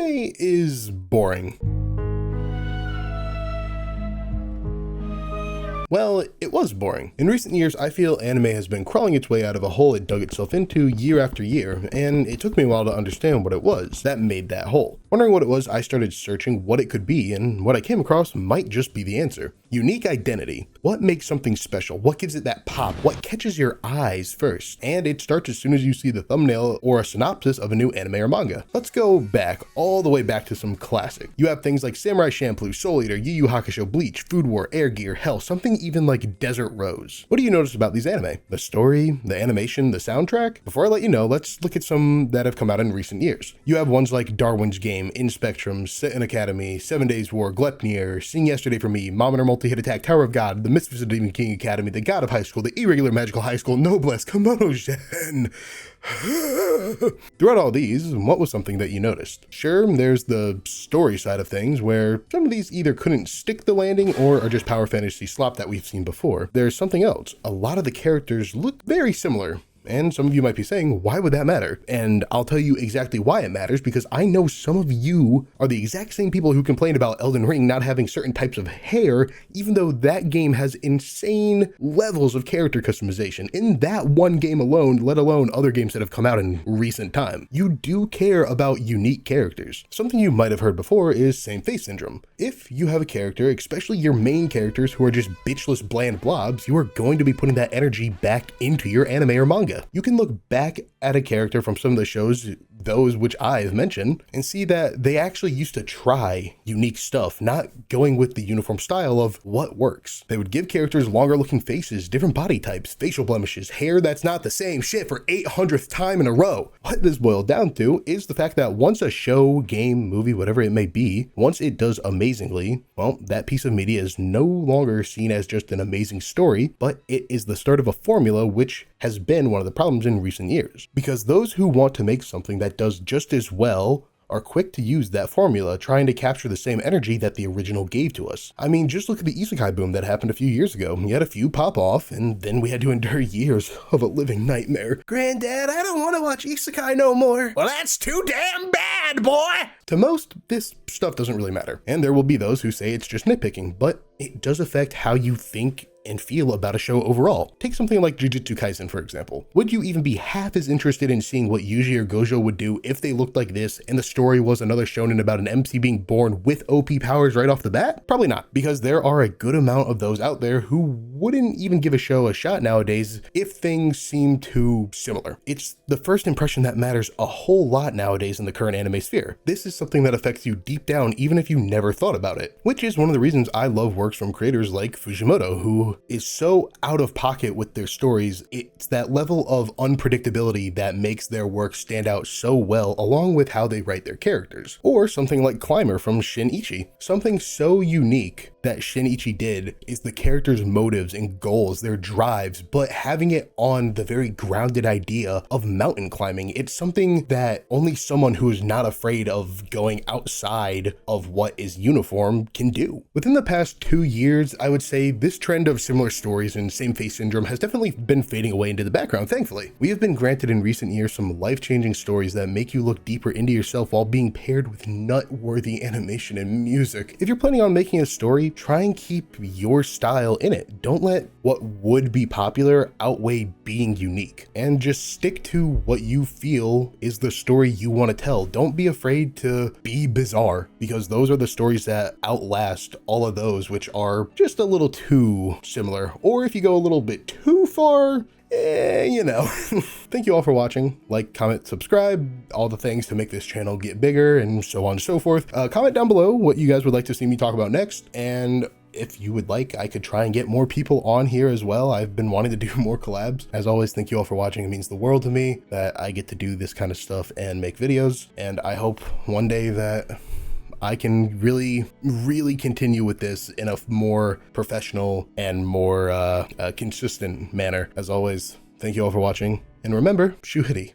anime is boring. Well, it was boring. In recent years, I feel anime has been crawling its way out of a hole it dug itself into year after year, and it took me a while to understand what it was that made that hole. Wondering what it was, I started searching what it could be, and what I came across might just be the answer. Unique identity. What makes something special? What gives it that pop? What catches your eyes first? And it starts as soon as you see the thumbnail or a synopsis of a new anime or manga. Let's go back, all the way back to some classic. You have things like Samurai Champloo, Soul Eater, Yu Yu Hakusho, Bleach, Food War, Air Gear, hell, something even like Desert Rose. What do you notice about these anime? The story, the animation, the soundtrack? Before I let you know, let's look at some that have come out in recent years. You have ones like Darwin's Game, In Spectrum, Set in Academy, 7 Days War, Glepnir, Sing Yesterday for Me, Mometer Multi-Hit Attack, Tower of God, The Misfits of Demon King Academy, The God of High School, The Irregular Magical High School, Noblesse, Komodo Shen. Throughout all these, what was something that you noticed? Sure, there's the story side of things, where some of these either couldn't stick the landing or are just power fantasy slop that we've seen before. There's something else. A lot of the characters look very similar. And some of you might be saying, why would that matter? And I'll tell you exactly why it matters, because I know some of you are the exact same people who complain about Elden Ring not having certain types of hair, even though that game has insane levels of character customization in that one game alone, let alone other games that have come out in recent time. You do care about unique characters. Something you might have heard before is same face syndrome. If you have a character, especially your main characters who are just bitchless bland blobs, you are going to be putting that energy back into your anime or manga. You can look back at a character from some of the shows, those which I've mentioned, and see that they actually used to try unique stuff, not going with the uniform style of what works. They would give characters longer looking faces, different body types, facial blemishes, hair that's not the same shit for 800th time in a row. What this boiled down to is the fact that once a show, game, movie, whatever it may be, once it does amazingly, well, that piece of media is no longer seen as just an amazing story, but it is the start of a formula which has been one of the problems in recent years. Because those who want to make something that does just as well are quick to use that formula, trying to capture the same energy that the original gave to us. I mean, just look at the isekai boom that happened a few years ago. You had a few pop off, and then we had to endure years of a living nightmare. Granddad, I don't want to watch isekai no more. Well, that's too damn bad, boy! To most, this stuff doesn't really matter, and there will be those who say it's just nitpicking, but it does affect how you think and feel about a show overall. Take something like Jujutsu Kaisen, for example. Would you even be half as interested in seeing what Yuji or Gojo would do if they looked like this and the story was another shonen about an MC being born with OP powers right off the bat? Probably not, because there are a good amount of those out there who wouldn't even give a show a shot nowadays if things seem too similar. It's the first impression that matters a whole lot nowadays in the current anime sphere. This is something that affects you deep down even if you never thought about it, which is one of the reasons I love works from creators like Fujimoto, who is so out of pocket with their stories. It's that level of unpredictability that makes their work stand out so well, along with how they write their characters. Or something like Climber from Shinichi. Something so unique that Shinichi did is the characters' motives and goals, their drives, but having it on the very grounded idea of mountain climbing. It's something that only someone who is not afraid of going outside of what is uniform can do. Within the past 2 years, I would say this trend of similar stories and same face syndrome has definitely been fading away into the background, thankfully. We have been granted in recent years some life-changing stories that make you look deeper into yourself while being paired with nut-worthy animation and music. If you're planning on making a story, try and keep your style in it. Don't let what would be popular outweigh being unique, and just stick to what you feel is the story you want to tell. Don't be afraid to be bizarre, because those are the stories that outlast all of those which are just a little too similar. Or if you go a little bit too far, you know. Thank you all for watching. Like, comment, subscribe, all the things to make this channel get bigger, and so on and so forth. Comment down below what you guys would like to see me talk about next, and if you would like, I could try and get more people on here as well. I've been wanting to do more collabs. As always, thank you all for watching. It means the world to me that I get to do this kind of stuff and make videos, and I hope one day that I can really continue with this in a more professional and more consistent manner. As always, thank you all for watching, and remember, Shuhiri.